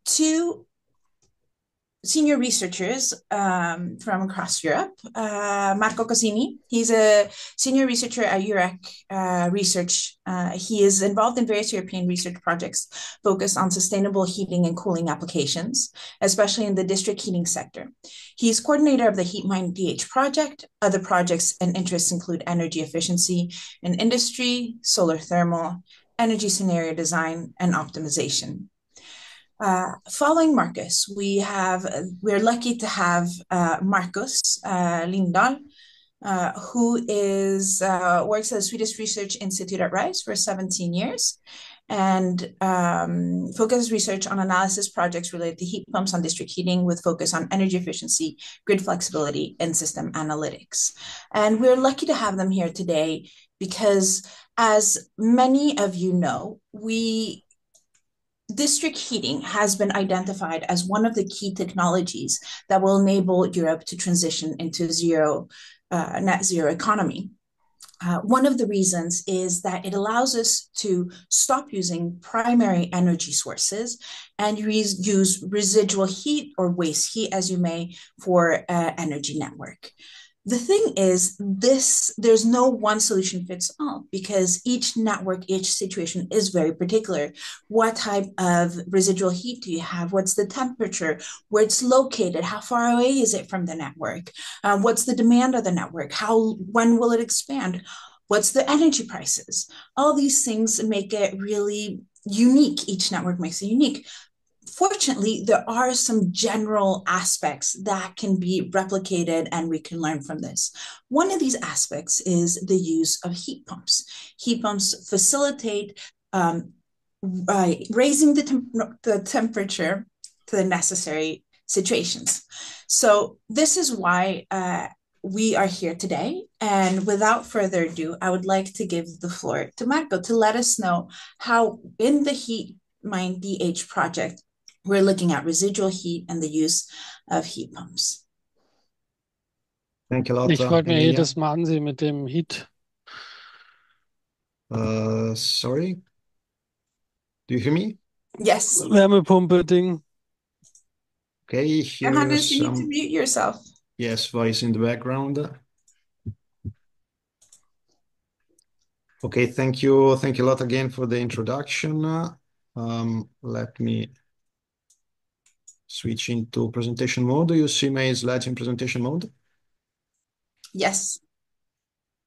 two senior researchers from across Europe. Marco Cozzini, he's a senior researcher at EUREC Research. He is involved in various European research projects focused on sustainable heating and cooling applications, especially in the district heating sector. He's coordinator of the HeatMind DH project. Other projects and interests include energy efficiency in industry, solar thermal, energy scenario design, and optimization. Following Markus, we're lucky to have Markus Lindahl, who works at the Swedish Research Institute at Rice for 17 years and focuses research on analysis projects related to heat pumps on district heating with focus on energy efficiency, grid flexibility, and system analytics. And we're lucky to have them here today because, as many of you know, district heating has been identified as one of the key technologies that will enable Europe to transition into net zero economy. One of the reasons is that it allows us to stop using primary energy sources and use residual heat or waste heat, as you may, for energy network. The thing is, there's no one solution fits all because each network, each situation is very particular. What type of residual heat do you have? What's the temperature? Where it's located? How far away is it from the network? What's the demand of the network? When will it expand? What's the energy prices? All these things make it really unique. Each network makes it unique. Fortunately, there are some general aspects that can be replicated and we can learn from this. One of these aspects is the use of heat pumps. Heat pumps facilitate raising the temperature to the necessary situations. So this is why we are here today. And without further ado, I would like to give the floor to Marco to let us know how in the HeatMind DH project, we're looking at residual heat and the use of heat pumps. Thank you a lot, Ich wollte mir Emilia. das mal ansehen mit dem Heat. Sorry, do you hear me? Yes. Wärmepumpe-Ding. Okay, here Johannes, you need to some mute yourself. voice in the background. Okay, thank you a lot again for the introduction. Let me switch into presentation mode. Do you see my slides in presentation mode? Yes.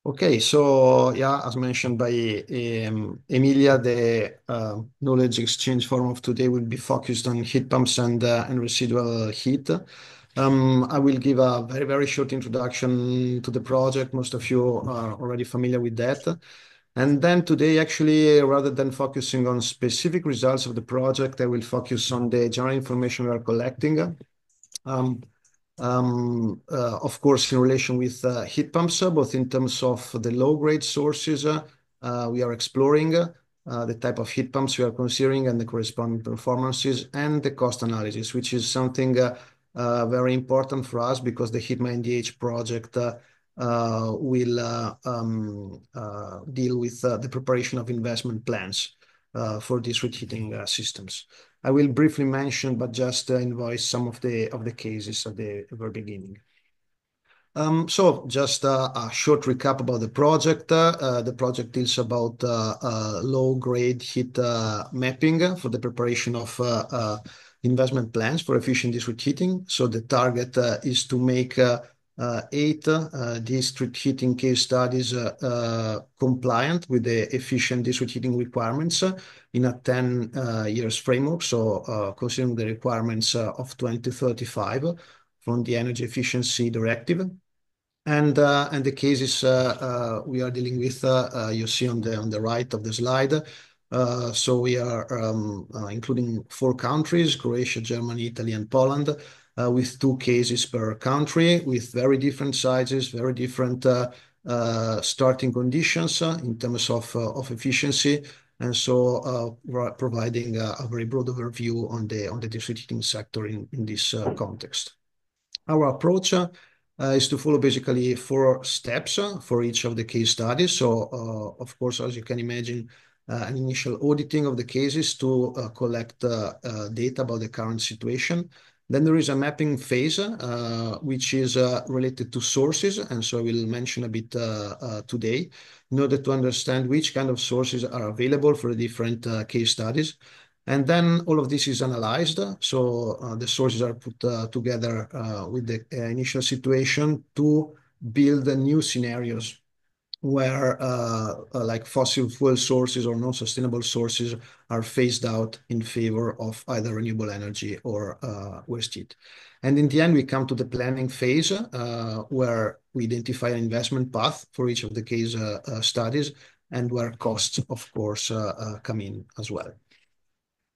Okay, so yeah, as mentioned by Emilia, the knowledge exchange forum of today will be focused on heat pumps and residual heat. I will give a very, very short introduction to the project. Most of you are already familiar with that. And then today, actually, rather than focusing on specific results of the project, I will focus on the general information we are collecting. Of course, in relation with heat pumps, both in terms of the low-grade sources we are exploring, the type of heat pumps we are considering and the corresponding performances, and the cost analysis, which is something very important for us because the HeatMind DH project will deal with the preparation of investment plans for district heating systems. I will briefly mention, but just invoice some of the cases at the very beginning. So just a short recap about the project. The project deals about low-grade heat mapping for the preparation of investment plans for efficient district heating. So the target is to make 8 district heating case studies compliant with the efficient district heating requirements in a 10 years framework. So considering the requirements of 2035 from the Energy Efficiency Directive. And the cases we are dealing with, you see on the right of the slide. So we are including 4 countries, Croatia, Germany, Italy, and Poland, with 2 cases per country, with very different sizes, very different starting conditions in terms of efficiency. And so providing a very broad overview on the district heating sector in this context. Our approach is to follow basically 4 steps for each of the case studies. So, of course, as you can imagine, an initial auditing of the cases to collect data about the current situation. Then there is a mapping phase, which is related to sources, and so I will mention a bit today, in order to understand which kind of sources are available for the different case studies. And then all of this is analyzed. So the sources are put together with the initial situation to build new scenarios where like fossil fuel sources or non-sustainable sources are phased out in favor of either renewable energy or waste heat. And in the end, we come to the planning phase where we identify an investment path for each of the case studies, and where costs, of course, come in as well.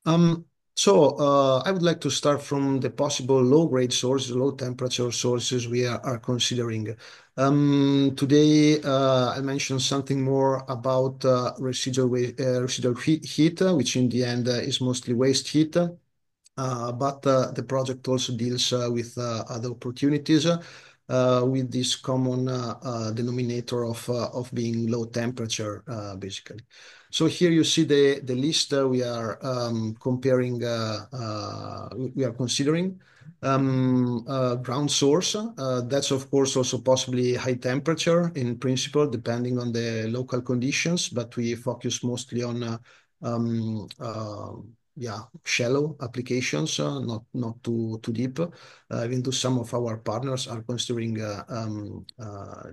I would like to start from the possible low-grade sources, low-temperature sources we are considering. Today, I'll mention something more about residual heat, which in the end is mostly waste heat. But the project also deals with other opportunities with this common denominator of being low temperature, basically. So here you see the list we are comparing, we are considering. Ground source, that's of course also possibly high temperature in principle, depending on the local conditions, but we focus mostly on shallow applications, not too deep, even though some of our partners are considering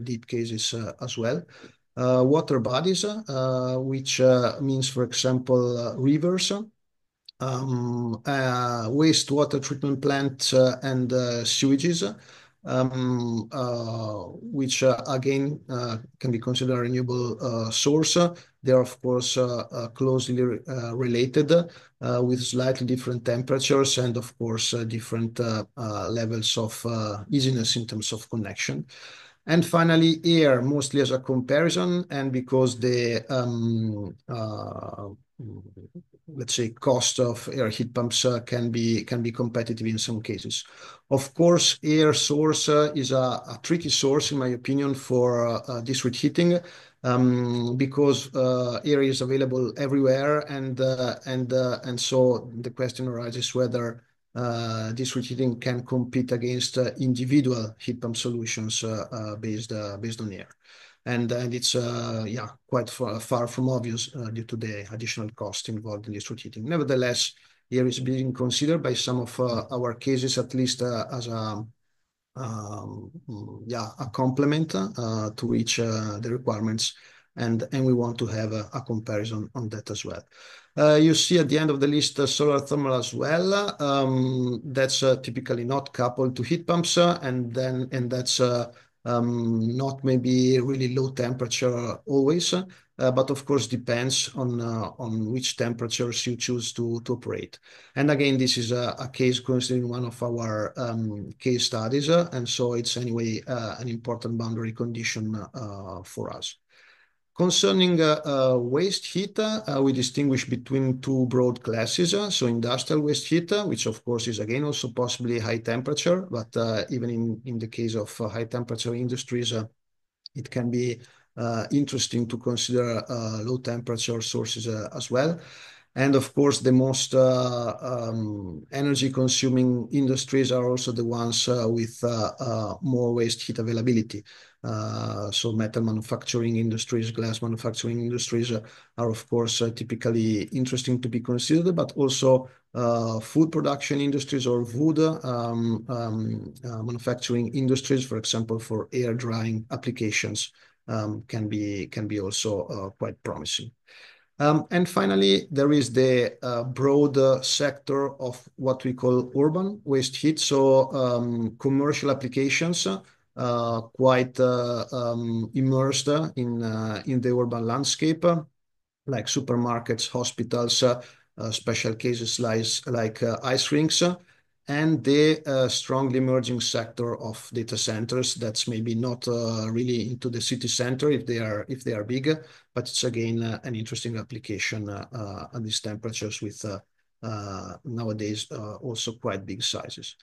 deep cases as well. Water bodies, which means, for example, rivers, wastewater treatment plants and sewages, which again can be considered a renewable source. They are, of course, closely related with slightly different temperatures and, of course, different levels of easiness in terms of connection. And finally, air, mostly as a comparison, and because the let's say cost of air heat pumps can be competitive in some cases. Of course, air source is a tricky source, in my opinion, for district heating, because air is available everywhere, and so the question arises whether district heating can compete against individual heat pump solutions based on air. And it's quite far from obvious due to the additional cost involved in district heating. Nevertheless, air is being considered by some of our cases, at least as a complement to reach the requirements, and we want to have a comparison on that as well. You see at the end of the list solar thermal as well. That's typically not coupled to heat pumps, and that's not maybe really low temperature always, but of course depends on which temperatures you choose to operate. And again, this is a case considering one of our case studies, and so it's anyway an important boundary condition for us. Concerning waste heat, we distinguish between two broad classes. So industrial waste heat, which of course is again also possibly high temperature, but even in the case of high temperature industries, it can be interesting to consider low temperature sources as well. And of course, the most energy consuming industries are also the ones with more waste heat availability. So metal manufacturing industries, glass manufacturing industries are of course typically interesting to be considered, but also food production industries or wood manufacturing industries, for example, for air drying applications, can be also quite promising. And finally, there is the broad sector of what we call urban waste heat. So commercial applications quite immersed in the urban landscape, like supermarkets, hospitals, special cases like ice rinks, and the strongly emerging sector of data centers. That's maybe not really into the city center if they are big, but it's again an interesting application at these temperatures with nowadays also quite big sizes.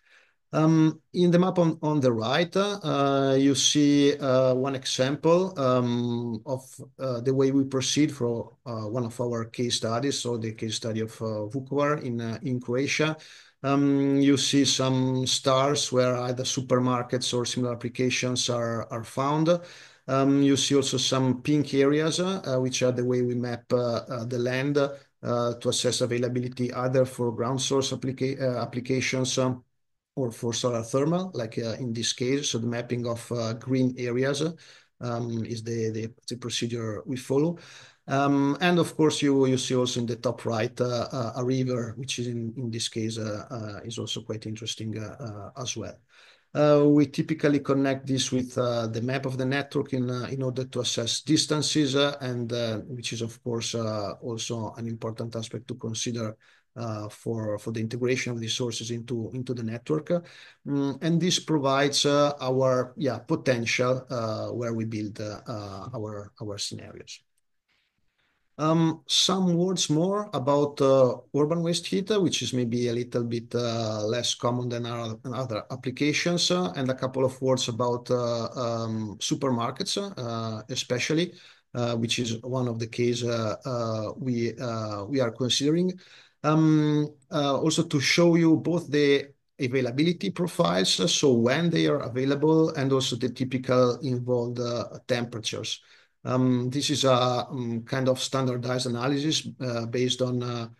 In the map on the right, you see one example of the way we proceed for one of our case studies, so the case study of Vukovar in Croatia. You see some stars where either supermarkets or similar applications are found. You see also some pink areas, which are the way we map the land to assess availability either for ground source applications or for solar thermal, like in this case. So the mapping of green areas is the procedure we follow. And of course, you see also in the top right a river, which is in this case is also quite interesting as well. We typically connect this with the map of the network in order to assess distances, and which is of course also an important aspect to consider for the integration of these sources into the network. And this provides our potential where we build our scenarios. Some words more about urban waste heat, which is maybe a little bit less common than other applications, and a couple of words about supermarkets, especially, which is one of the cases we are considering. Also to show you both the availability profiles, so when they are available, and also the typical involved temperatures. This is a kind of standardized analysis based on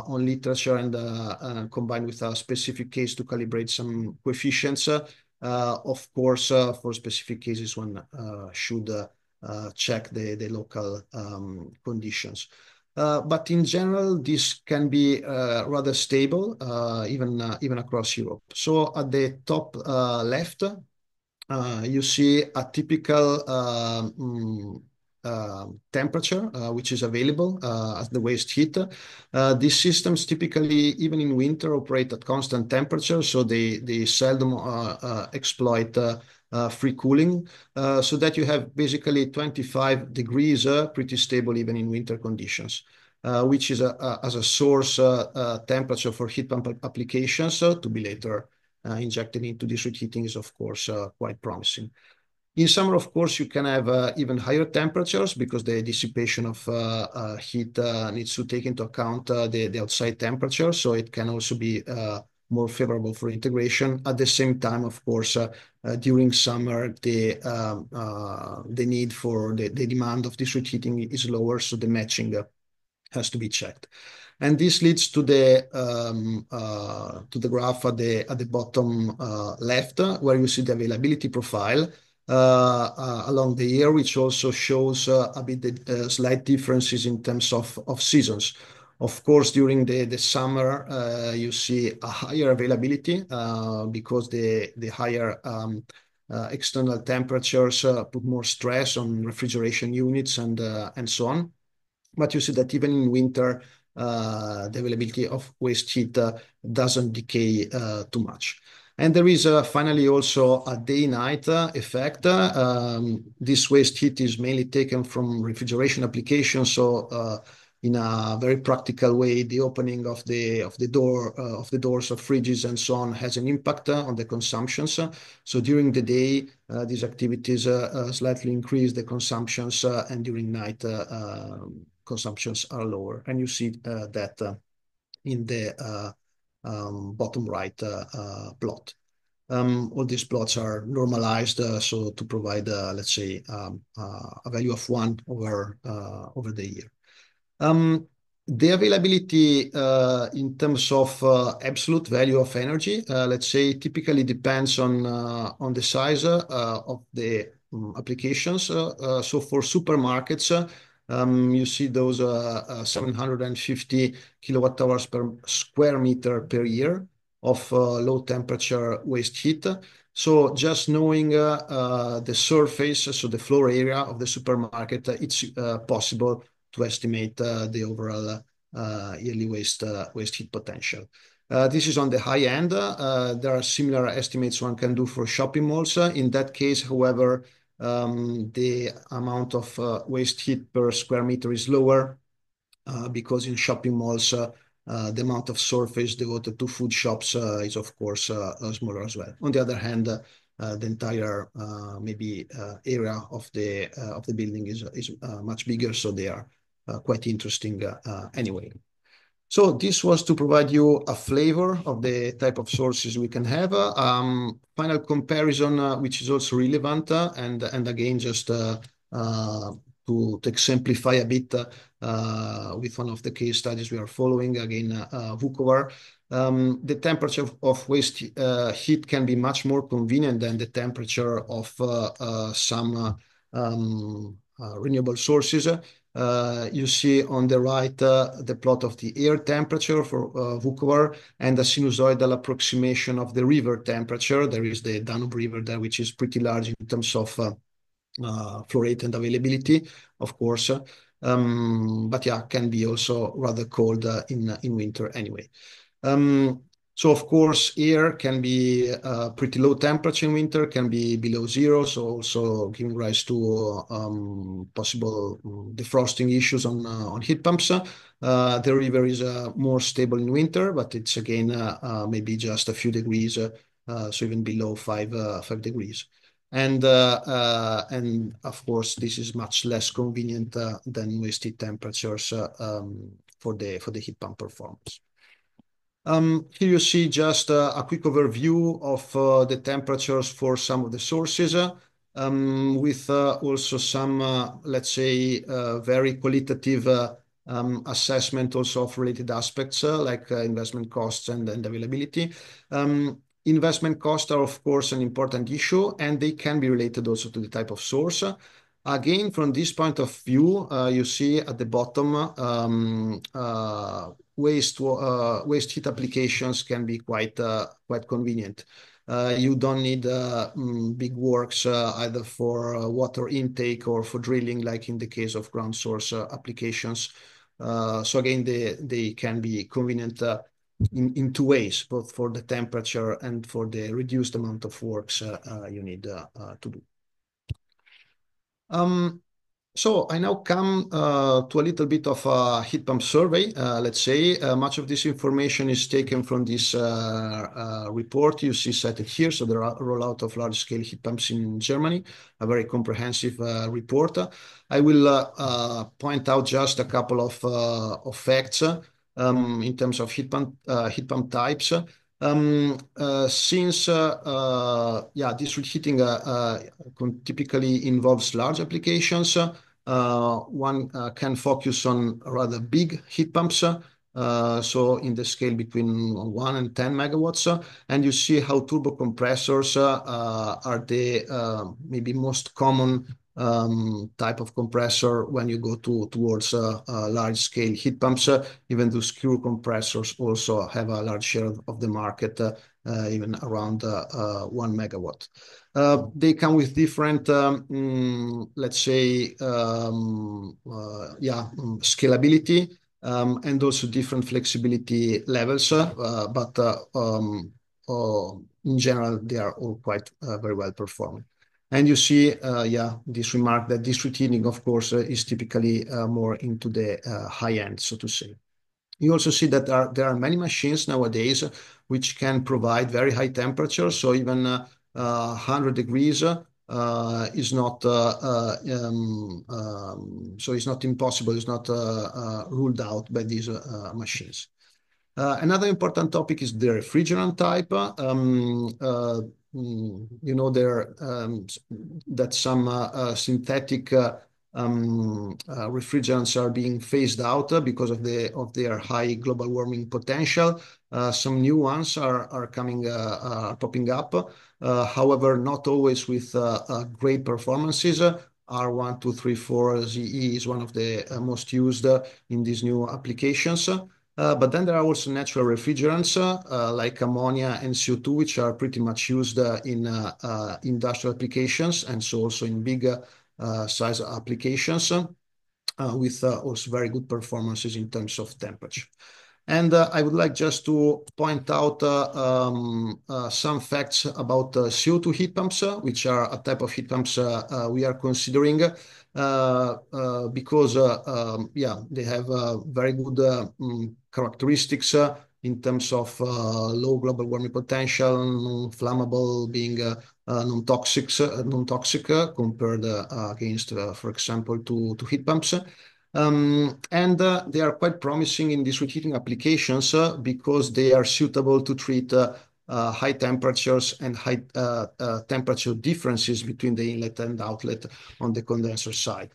literature and combined with a specific case to calibrate some coefficients. Of course, for specific cases, one should check the local conditions. But in general, this can be rather stable, even across Europe. So at the top left, you see a typical temperature which is available as the waste heat. These systems typically, even in winter, operate at constant temperature, so they seldom exploit free cooling, so that you have basically 25 degrees, pretty stable even in winter conditions, which is as a source temperature for heat pump applications to be later injected into district heating is of course quite promising. In summer, of course, you can have even higher temperatures because the dissipation of heat needs to take into account the outside temperature, so it can also be more favorable for integration. At the same time, of course, during summer, the need for the demand of district heating is lower, so the matching has to be checked. And this leads to the graph at the bottom left, where you see the availability profile along the year, which also shows a bit the slight differences in terms of seasons. Of course, during the summer, you see a higher availability because the higher external temperatures put more stress on refrigeration units and so on. But you see that even in winter, the availability of waste heat doesn't decay too much. And there is finally also a day-night effect. This waste heat is mainly taken from refrigeration applications, so in a very practical way, the opening of the doors of fridges and so on has an impact on the consumptions. So during the day, these activities slightly increase the consumptions, and during night, consumptions are lower. And you see that in the bottom right plot. All these plots are normalized, so to provide, let's say, a value of 1 over the year. The availability in terms of absolute value of energy, let's say, typically depends on the size of the applications. So for supermarkets, you see those 750 kilowatt hours per square meter per year of low temperature waste heat. So just knowing the surface, so the floor area of the supermarket, it's possible to estimate the overall yearly waste heat potential. This is on the high end. There are similar estimates one can do for shopping malls. In that case, however, the amount of waste heat per square meter is lower because in shopping malls, the amount of surface devoted to food shops is of course smaller as well. On the other hand, the entire maybe area of the building is much bigger, so they are quite interesting anyway. So this was to provide you a flavor of the type of sources we can have. Final comparison, which is also relevant, and again, just to exemplify a bit with one of the case studies we are following, again, Vukovar. The temperature of waste heat can be much more convenient than the temperature of some renewable sources. You see on the right the plot of the air temperature for Vukovar and a sinusoidal approximation of the river temperature. There is the Danube River there, which is pretty large in terms of flow rate and availability, of course. But yeah, can be also rather cold in winter anyway. So of course, air can be pretty low temperature in winter, can be below zero, so also giving rise to possible defrosting issues on heat pumps. The river is more stable in winter, but it's again maybe just a few degrees, so even below 5 degrees. And of course, this is much less convenient than waste heat temperatures for the heat pump performance. Here you see just a quick overview of the temperatures for some of the sources, with also some, let's say, very qualitative assessment also of related aspects like investment costs and availability. Investment costs are, of course, an important issue, and they can be related also to the type of source. Again, from this point of view, you see at the bottom, waste heat applications can be quite convenient. You don't need big works either for water intake or for drilling, like in the case of ground source applications. So again, they can be convenient in two ways, both for the temperature and for the reduced amount of works you need to do. So I now come to a little bit of a heat pump survey. Let's say much of this information is taken from this report you see cited here. So the rollout of large-scale heat pumps in Germany, a very comprehensive report. I will point out just a couple of facts in terms of heat pump types. Since district heating typically involves large applications, one can focus on rather big heat pumps, so in the scale between 1 and 10 megawatts, and you see how turbo compressors are the maybe most common type of compressor when you go towards large-scale heat pumps, even though screw compressors also have a large share of the market, even around 1 megawatt. They come with different, let's say, scalability and also different flexibility levels, but in general, they are all quite very well performing. And you see, this remark that district heating, of course, is typically more into the high end, so to say. You also see that there are many machines nowadays which can provide very high temperatures. So even 100 degrees is not, so it's not impossible, it's not ruled out by these machines. Another important topic is the refrigerant type. You know that some synthetic refrigerants are being phased out because of their high global warming potential. Some new ones are popping up. However, not always with great performances. R1234ZE is one of the most used in these new applications. But then there are also natural refrigerants like ammonia and CO2, which are pretty much used in industrial applications, and so also in big size applications with also very good performances in terms of temperature. And I would like just to point out some facts about CO2 heat pumps, which are a type of heat pumps we are considering because they have very good characteristics in terms of low global warming potential, non-flammable, being non-toxic compared against, for example, to heat pumps. And they are quite promising in district heating applications because they are suitable to treat high temperatures and high temperature differences between the inlet and outlet on the condenser side.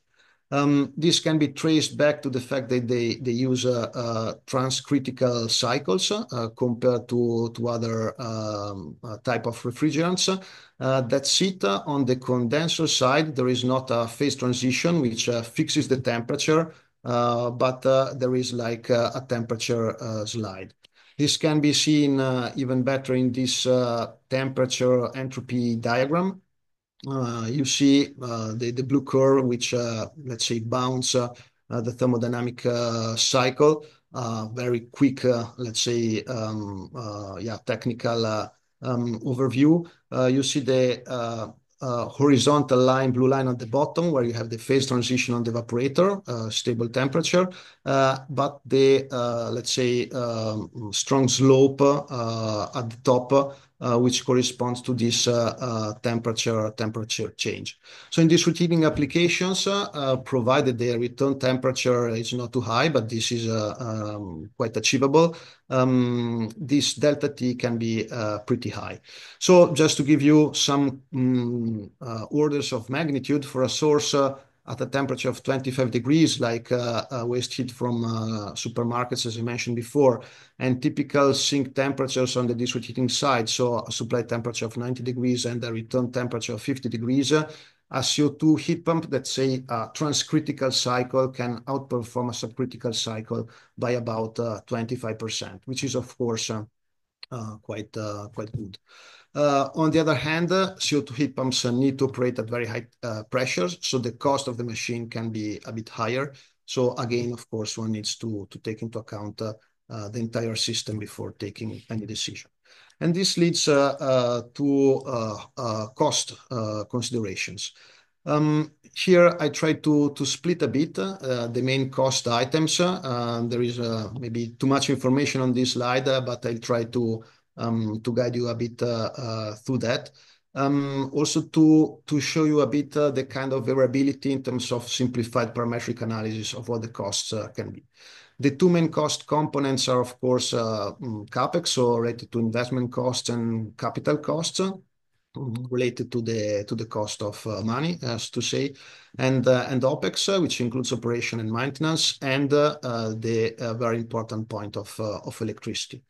This can be traced back to the fact that they use transcritical cycles compared to other type of refrigerants that sit on the condenser side. There is not a phase transition which fixes the temperature, but there is like a temperature slide. This can be seen even better in this temperature entropy diagram. You see the blue curve, which let's say bounds the thermodynamic cycle. Very quick, let's say, technical overview. You see the horizontal line, blue line at the bottom, where you have the phase transition on the evaporator, stable temperature, but the let's say strong slope at the top, which corresponds to this temperature change. So in district heating applications, provided the return temperature is not too high, but this is quite achievable, this delta T can be pretty high. So just to give you some orders of magnitude, for a source at a temperature of 25 degrees, like waste heat from supermarkets, as I mentioned before, and typical sink temperatures on the district heating side, so a supply temperature of 90 degrees and a return temperature of 50 degrees, a CO2 heat pump, let's say a transcritical cycle, can outperform a subcritical cycle by about 25%, which is, of course, quite good. On the other hand, CO2 heat pumps need to operate at very high pressures, so the cost of the machine can be a bit higher. So again, of course, one needs to take into account the entire system before taking any decision. And this leads to cost considerations. Here I try to split a bit the main cost items. There is maybe too much information on this slide, but I'll try to guide you a bit through that. Also to show you a bit the kind of variability in terms of simplified parametric analysis of what the costs can be. The two main cost components are, of course, CapEx, so related to investment costs, and capital costs, related to the cost of money, as to say, and OpEx, which includes operation and maintenance, and the very important point of electricity.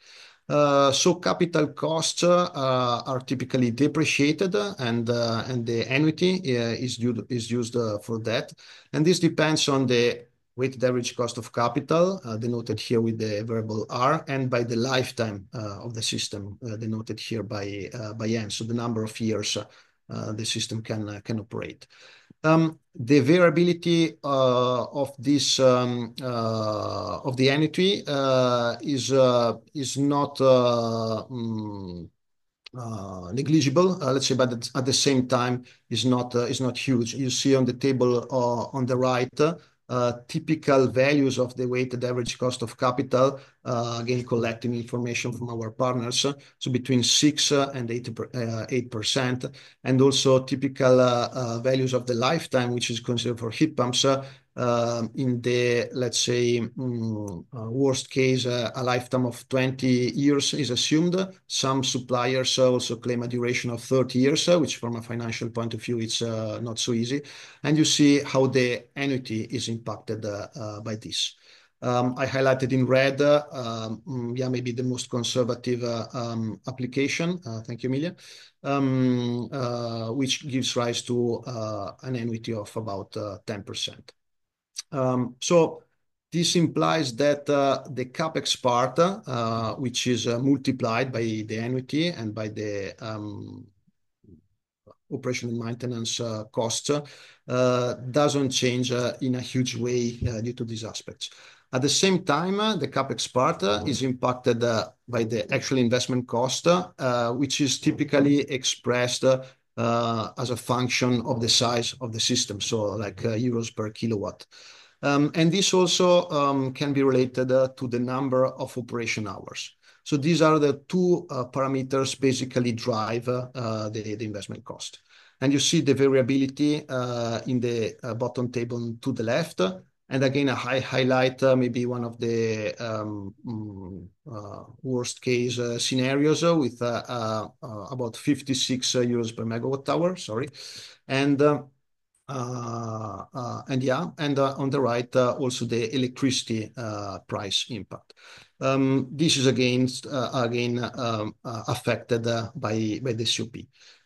So capital costs are typically depreciated, and the annuity is used for that. And this depends on the weighted average cost of capital, denoted here with the variable R, and by the lifetime of the system, denoted here by N, so the number of years the system can operate. The variability of this of the annuity is not negligible, let's say, but at the same time is not huge. You see on the table on the right typical values of the weighted average cost of capital, again collecting information from our partners, so between 6 and 8%, and also typical values of the lifetime, which is considered for heat pumps. In the, let's say, worst case, a lifetime of 20 years is assumed. Some suppliers also claim a duration of 30 years, which from a financial point of view, it's not so easy. And you see how the annuity is impacted by this. I highlighted in red, maybe the most conservative application. Thank you, Emilia. Which gives rise to an annuity of about 10%. So this implies that the CapEx part, which is multiplied by the annuity and by the operation and maintenance costs, doesn't change in a huge way due to these aspects. At the same time, the CapEx part is impacted by the actual investment cost, which is typically expressed as a function of the size of the system, so like euros per kilowatt. And this also can be related to the number of operation hours. So these are the two parameters basically drive the investment cost. And you see the variability in the bottom table to the left. And again, I highlight maybe one of the worst case scenarios with about 56 euros per megawatt hour, sorry. And on the right, also the electricity price impact. This is again affected by the COP.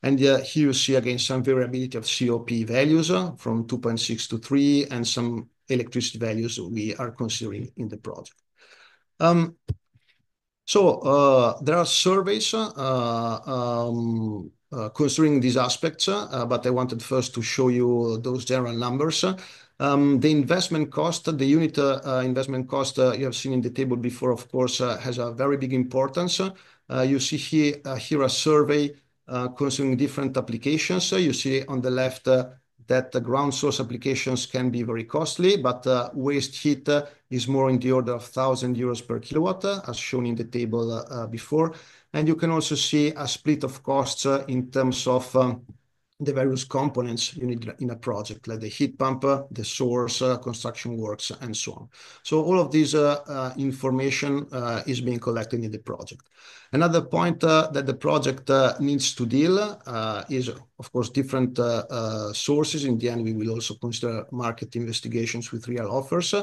And here you see again some variability of COP values from 2.6 to 3 and some electricity values we are considering in the project. So there are surveys considering these aspects, but I wanted first to show you those general numbers. The investment cost, the unit investment cost you have seen in the table before, of course, has a very big importance. You see here a survey concerning different applications. You see on the left that the ground source applications can be very costly, but waste heat is more in the order of 1,000 euros per kilowatt, as shown in the table before. And you can also see a split of costs in terms of the various components you need in a project, like the heat pump, the source, construction works, and so on. So all of this information is being collected in the project. Another point that the project needs to deal is, of course, different sources. In the end, we will also consider market investigations with real offers.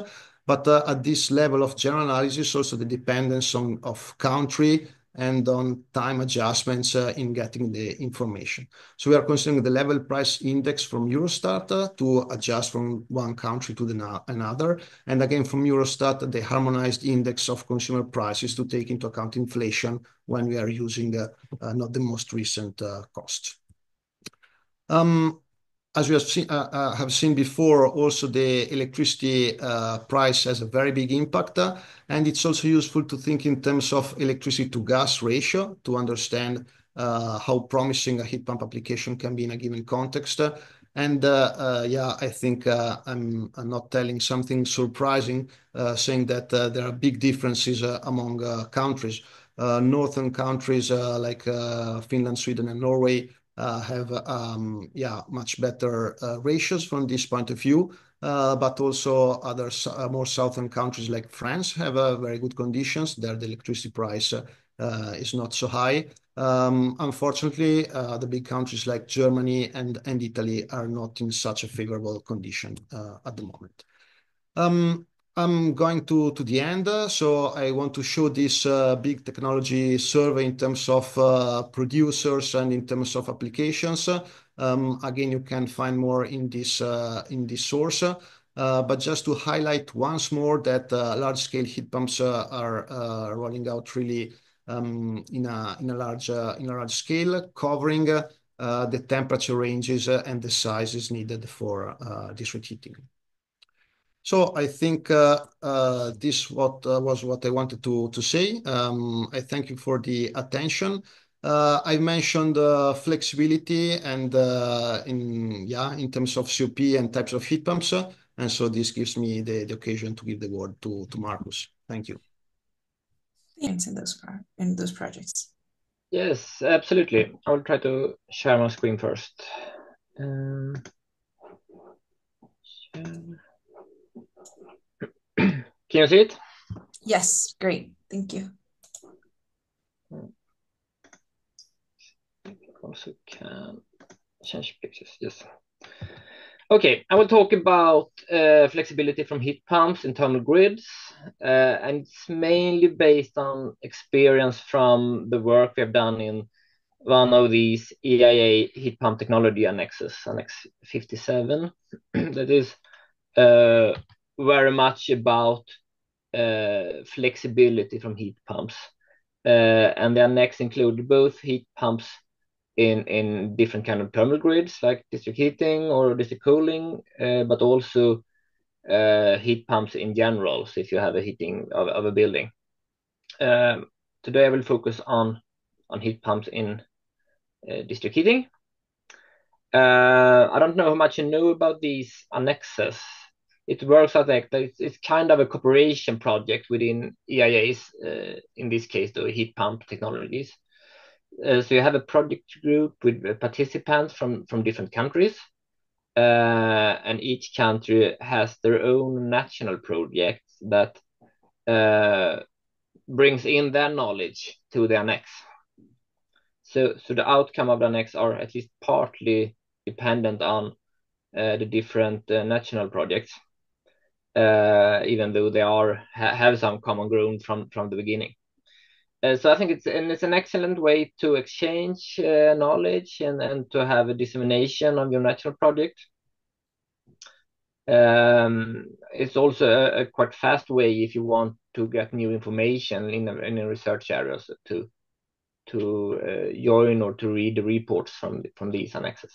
But at this level of general analysis, also the dependence of country and on time adjustments in getting the information. So we are considering the level price index from Eurostat to adjust from one country to another. And again, from Eurostat, the harmonized index of consumer prices to take into account inflation when we are using not the most recent costs. As we have seen before, also the electricity price has a very big impact. And it's also useful to think in terms of electricity to gas ratio to understand how promising a heat pump application can be in a given context. And I think I'm not telling something surprising, saying that there are big differences among countries. Northern countries like Finland, Sweden, and Norway have much better ratios from this point of view, but also other more southern countries like France have very good conditions. There the electricity price is not so high. Unfortunately, the big countries like Germany and Italy are not in such a favorable condition at the moment. I'm going to the end, so I want to show this big technology survey in terms of producers and in terms of applications. Again, you can find more in this source, but just to highlight once more that large-scale heat pumps are rolling out really in a large scale, covering the temperature ranges and the sizes needed for district heating. So I think this was what I wanted to say. I thank you for the attention. I mentioned flexibility and in terms of COP and types of heat pumps. And so this gives me the occasion to give the word to Markus. Thank you. In those projects. Yes, absolutely. I will try to share my screen first. Can you see it? Yes, great. Thank you. Also can change pictures. Yes. Okay, I will talk about flexibility from heat pumps in thermal grids, and it's mainly based on experience from the work we have done in one of these EIA heat pump technology annexes, Annex 57, that is very much about flexibility from heat pumps. And the annex include both heat pumps in different kind of thermal grids like district heating or district cooling, but also heat pumps in general. So if you have a heating of a building. Today I will focus on heat pumps in district heating. I don't know how much you know about these annexes, it works out like it's kind of a cooperation project within EIAs, in this case, the heat pump technologies. So you have a project group with participants from different countries, and each country has their own national projects that brings in their knowledge to the annex. So the outcome of the annex are at least partly dependent on the different national projects, even though they have some common ground from the beginning. So I think it's an excellent way to exchange knowledge and to have a dissemination of your national project. It's also a quite fast way if you want to get new information in a research areas to join or to read the reports from these annexes.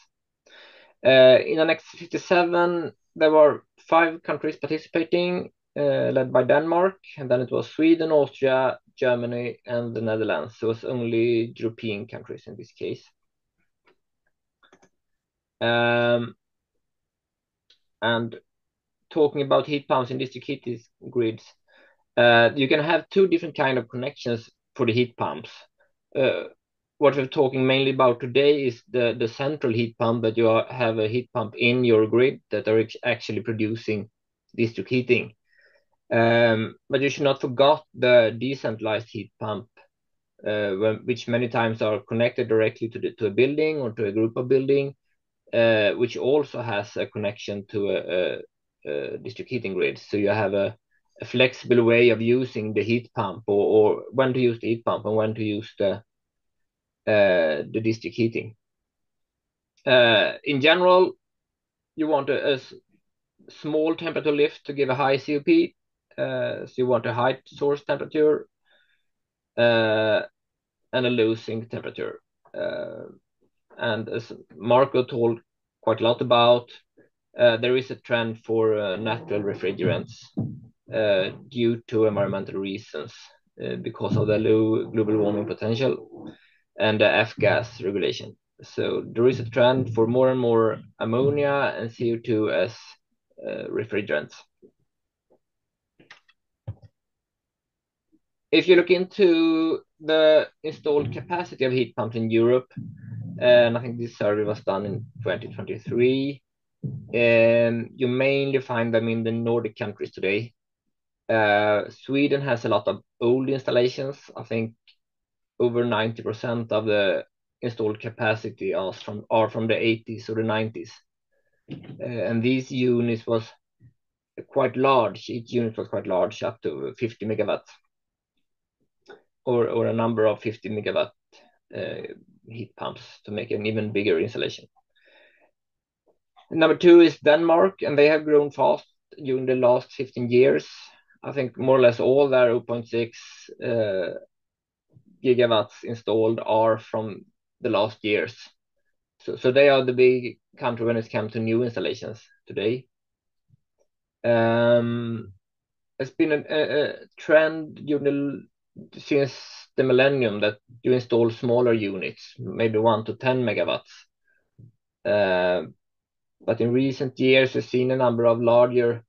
In Annex 57, there were 5 countries participating, led by Denmark, and then it was Sweden, Austria, Germany, and the Netherlands. So it's only European countries in this case. And talking about heat pumps in district heating grids, you can have 2 different kind of connections for the heat pumps. What we're talking mainly about today is the central heat pump, that you have a heat pump in your grid that are actually producing district heating. But you should not forget the decentralized heat pump, which many times are connected directly to a building or to a group of building, which also has a connection to a district heating grid. So you have a flexible way of using the heat pump, or when to use the heat pump and when to use the district heating. In general, you want a small temperature lift to give a high COP. So you want a high source temperature and a low sink temperature. And as Marco told quite a lot about, there is a trend for natural refrigerants due to environmental reasons, because of the low global warming potential and the F-gas regulation. So there is a trend for more and more ammonia and CO2 as refrigerants. If you look into the installed capacity of heat pumps in Europe, and I think this survey was done in 2023, you mainly find them in the Nordic countries today. Sweden has a lot of old installations. I think over 90% of the installed capacity are from the 80s or the 90s. And these units was quite large. Each unit was quite large, up to 50 megawatts, or a number of 50 megawatt heat pumps to make an even bigger installation. Number 2 is Denmark, and they have grown fast during the last 15 years. I think more or less all their 0.6 gigawatts installed are from the last years. So they are the big country when it comes to new installations today. It's been a trend since the millennium that you install smaller units, maybe 1 to 10 megawatts. But in recent years, we've seen a number of larger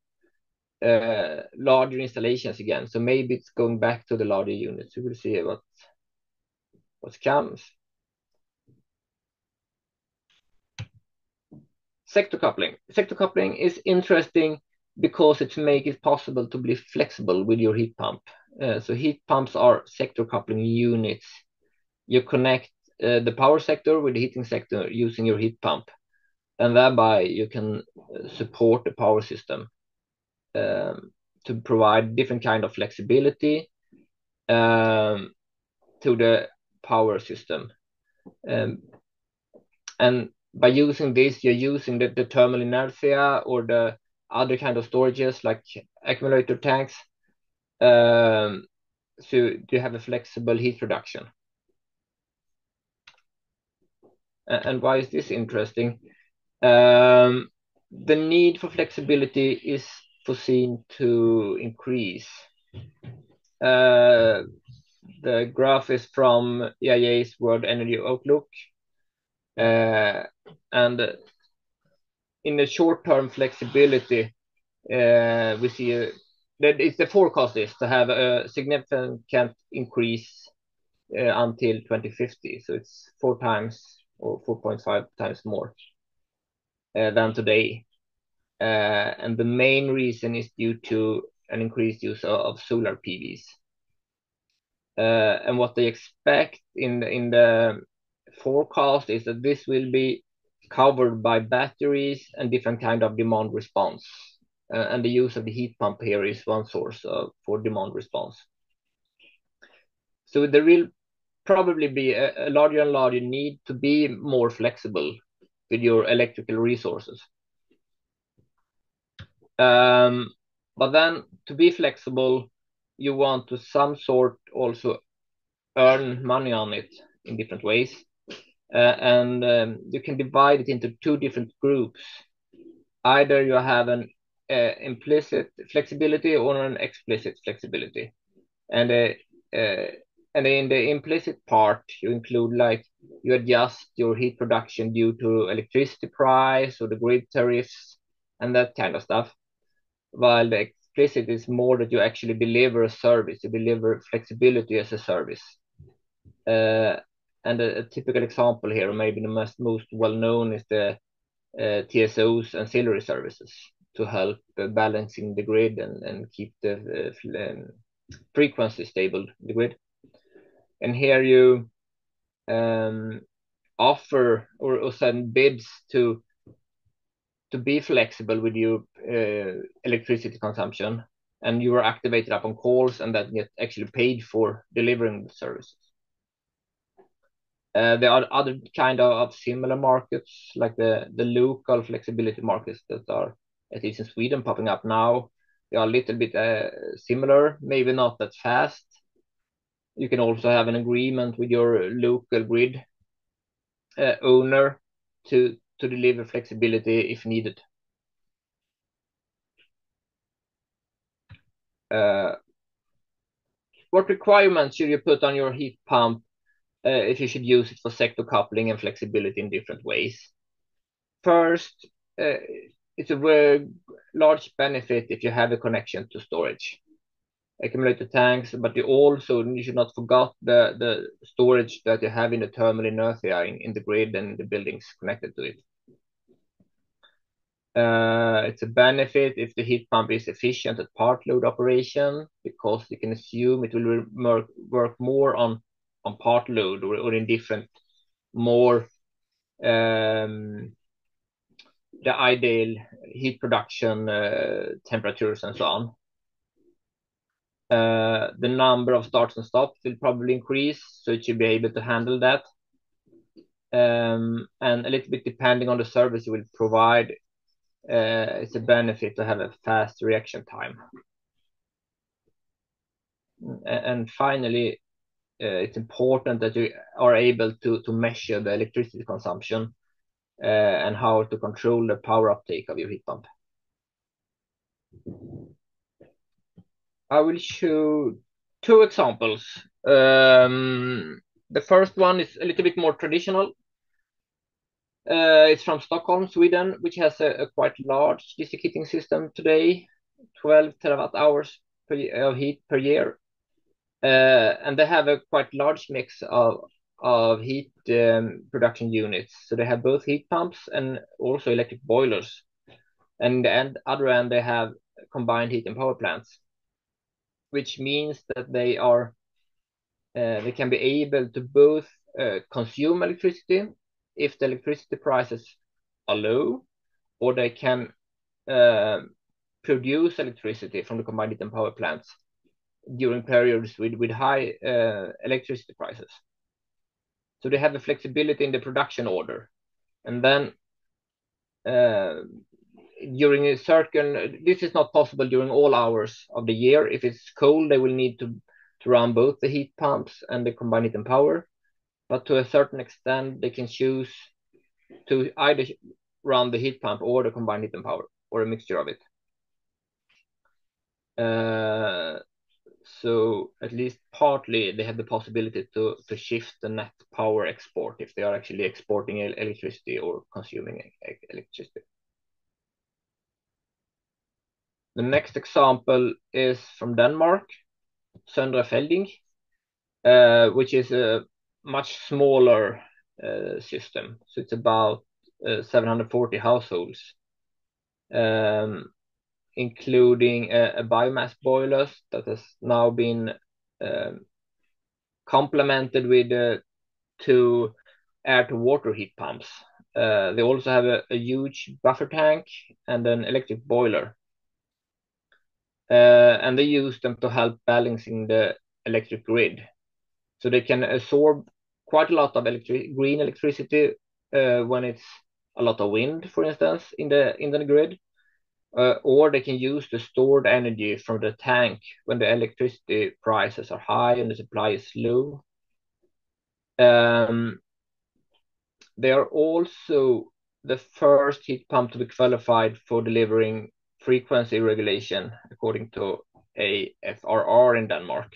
installations again. So maybe it's going back to the larger units. We will see what comes. Sector coupling. Sector coupling is interesting because it makes it possible to be flexible with your heat pump. So heat pumps are sector coupling units. You connect the power sector with the heating sector using your heat pump, and thereby you can support the power system to provide different kind of flexibility to the power system. And by using this, you're using the thermal inertia or the other kind of storages like accumulator tanks. So you have a flexible heat reduction. And why is this interesting? The need for flexibility is foreseen to increase. The graph is from EIA's World Energy Outlook. And in the short-term flexibility we see that it's the forecast is to have a significant increase until 2050. So it's 4 times or 4.5 times more than today. And the main reason is due to an increased use of solar PVs. And what they expect in the forecast is that this will be covered by batteries and different kind of demand response. And the use of the heat pump here is one source for demand response. So there will probably be a larger and larger need to be more flexible with your electrical resources. But then to be flexible, you want to some sort also earn money on it in different ways. And you can divide it into 2 different groups. Either you have an implicit flexibility or an explicit flexibility. And in the implicit part, you include like you adjust your heat production due to electricity price or the grid tariffs and that kind of stuff. While the explicit is more that you actually deliver a service, you deliver flexibility as a service. And a typical example here, maybe the most well-known, is the TSOs ancillary services to help balancing the grid and keep the frequency stable in the grid. And here you offer or send bids to be flexible with your electricity consumption, and you are activated upon calls and that get actually paid for delivering the services. There are other kind of similar markets, like the local flexibility markets that are, at least in Sweden, popping up now. They are a little bit similar, maybe not that fast. You can also have an agreement with your local grid owner to deliver flexibility if needed. What requirements should you put on your heat pump if you should use it for sector coupling and flexibility in different ways? First, it's a very large benefit if you have a connection to storage. Accumulator tanks, but you should not forget the storage that you have in the thermal inertia in the grid and the buildings connected to it. It's a benefit if the heat pump is efficient at part load operation, because you can assume it will work more on part load or in different more the ideal heat production temperatures and so on. The number of starts and stops will probably increase, so it should be able to handle that. And a little bit depending on the service you will provide, it's a benefit to have a fast reaction time. And finally, it's important that you are able to measure the electricity consumption and how to control the power uptake of your heat pump. I will show 2 examples. The first one is a little bit more traditional. It's from Stockholm, Sweden, which has a quite large district heating system today, 12 terawatt hours of heat per year. And they have a quite large mix of heat production units. So they have both heat pumps and also electric boilers. And the other end, they have combined heat and power plants, which means that they can be able to both consume electricity if the electricity prices are low, or they can produce electricity from the combined heat and power plants during periods with high electricity prices. So they have the flexibility in the production order. And then during a certain, this is not possible during all hours of the year. If it's cold, they will need to run both the heat pumps and the combined heat and power. But to a certain extent, they can choose to either run the heat pump or the combined heat and power, or a mixture of it. So at least partly they have the possibility to shift the net power export if they are actually exporting electricity or consuming electricity. The next example is from Denmark, Søndre Felding, which is a much smaller system. So it's about 740 households, including a biomass boiler that has now been complemented with 2 air-to-water heat pumps. They also have a huge buffer tank and an electric boiler. And they use them to help balancing the electric grid. So they can absorb quite a lot of green electricity when it's a lot of wind, for instance, in the grid. Or they can use the stored energy from the tank when the electricity prices are high and the supply is low. They are also the first heat pump to be qualified for delivering frequency regulation according to AFRR in Denmark,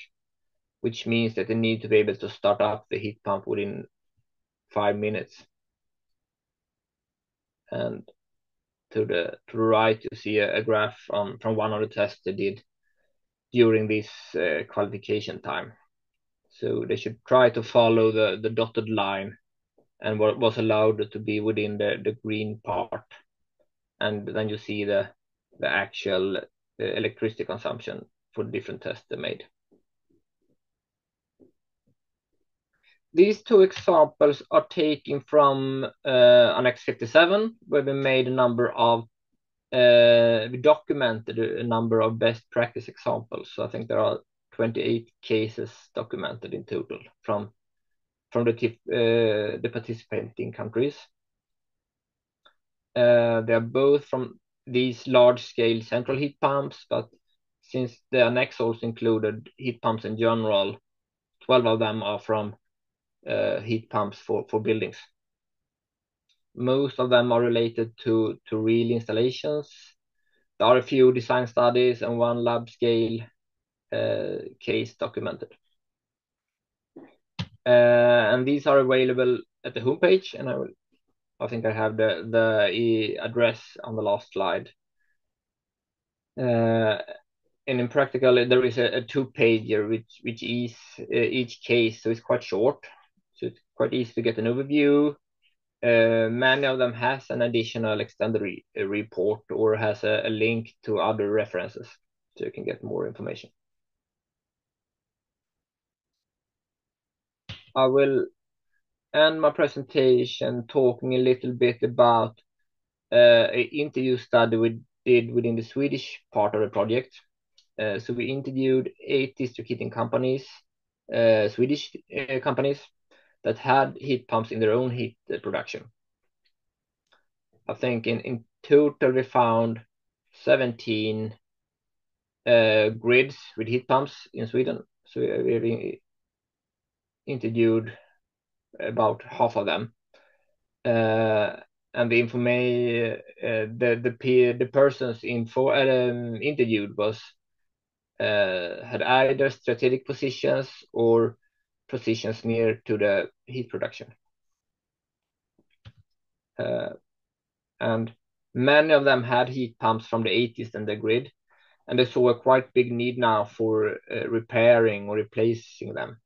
which means that they need to be able to start up the heat pump within 5 minutes. And to the right, you see a graph from one of the tests they did during this qualification time. So they should try to follow the dotted line and what was allowed to be within the green part. And then you see the actual electricity consumption for the different tests they made. These 2 examples are taken from Annex 57, where we made a number of, we documented a number of best practice examples. So I think there are 28 cases documented in total from the participating countries. They are both from these large-scale central heat pumps, but since the annex also included heat pumps in general, 12 of them are from heat pumps for buildings. Most of them are related to real installations. There are a few design studies and 1 lab scale case documented. And these are available at the homepage, and I think I have the address on the last slide. And in practical, there is a 2-pager which is each case, so it's quite short. So it's quite easy to get an overview. Many of them has an additional extended report or has a link to other references, so you can get more information. I will end my presentation talking a little bit about an interview study we did within the Swedish part of the project. So we interviewed 8 district heating companies, Swedish companies that had heat pumps in their own heat production. I think in total we found 17 grids with heat pumps in Sweden. So we interviewed about half of them. And the persons interviewed had either strategic positions or positions near to the heat production. And many of them had heat pumps from the 80s in the grid, and they saw a quite big need now for repairing or replacing them.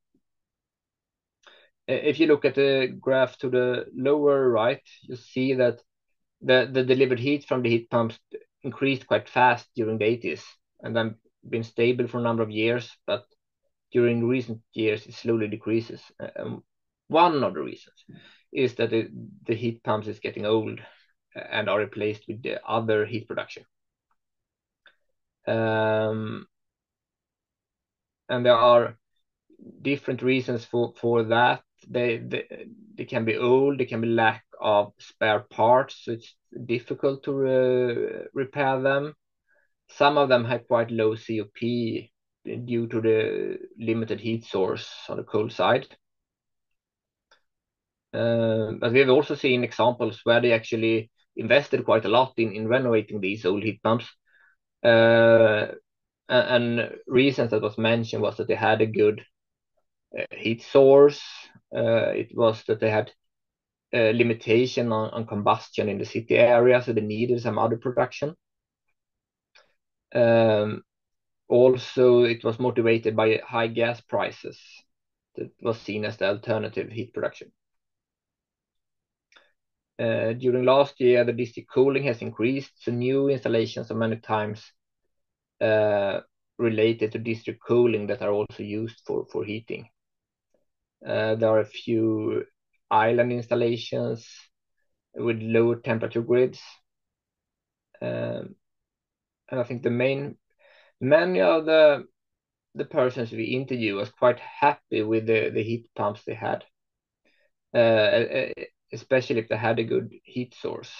If you look at the graph to the lower right, you see that the delivered heat from the heat pumps increased quite fast during the 80s and then been stable for a number of years, but during recent years it slowly decreases. One of the reasons is that the heat pumps is getting old and are replaced with the other heat production. And there are different reasons for that. They can be old, they can be lack of spare parts, so it's difficult to repair them. Some of them have quite low COP due to the limited heat source on the cold side. But we've also seen examples where they actually invested quite a lot in renovating these old heat pumps. And reasons that was mentioned was that they had a good heat source. It was that they had limitation on combustion in the city area, so they needed some other production. Also, it was motivated by high gas prices that was seen as the alternative heat production. During last year, the district cooling has increased, so new installations are many times related to district cooling that are also used for heating. There are a few island installations with low temperature grids. And I think many of the persons we interviewed was quite happy with the heat pumps they had, especially if they had a good heat source.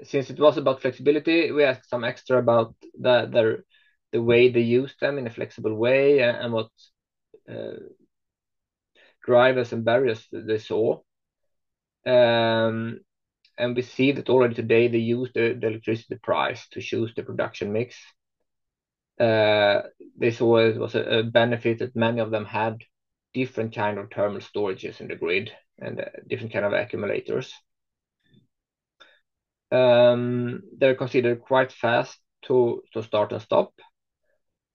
Since it was about flexibility, we asked some extra about the way they use them in a flexible way and what drivers and barriers they saw. And we see that already today they use the electricity price to choose the production mix. They saw it was a benefit that many of them had different kind of thermal storages in the grid and different kind of accumulators. They're considered quite fast to start and stop.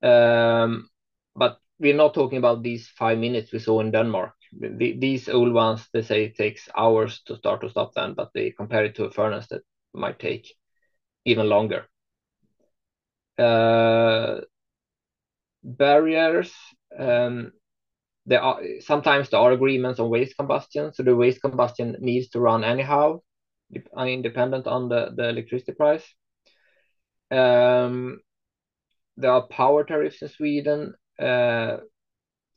But we're not talking about these 5 minutes we saw in Denmark. These old ones, they say it takes hours to start or stop them, but they compare it to a furnace that might take even longer. Barriers, sometimes there are agreements on waste combustion, so the waste combustion needs to run anyhow, independent on the electricity price. There are power tariffs in Sweden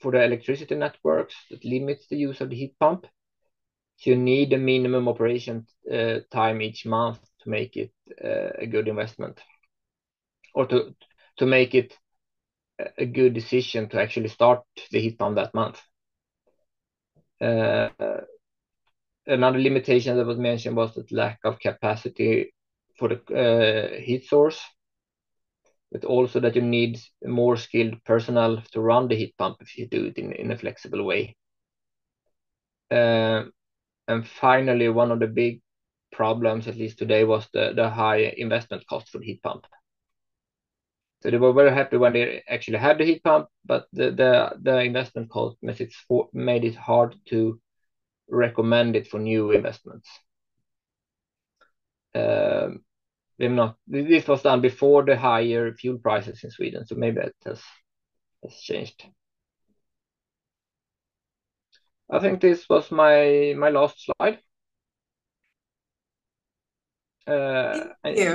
for the electricity networks that limits the use of the heat pump. So you need a minimum operation time each month to make it a good investment, or to make it a good decision to actually start the heat pump that month. Another limitation that was mentioned was the lack of capacity for the heat source, but also that you need more skilled personnel to run the heat pump if you do it in a flexible way. And finally, one of the big problems, at least today, was the high investment cost for the heat pump. So they were very happy when they actually had the heat pump, but the investment cost made it hard to recommend it for new investments. This was done before the higher fuel prices in Sweden, so maybe it has changed. I think this was my last slide. Thank you.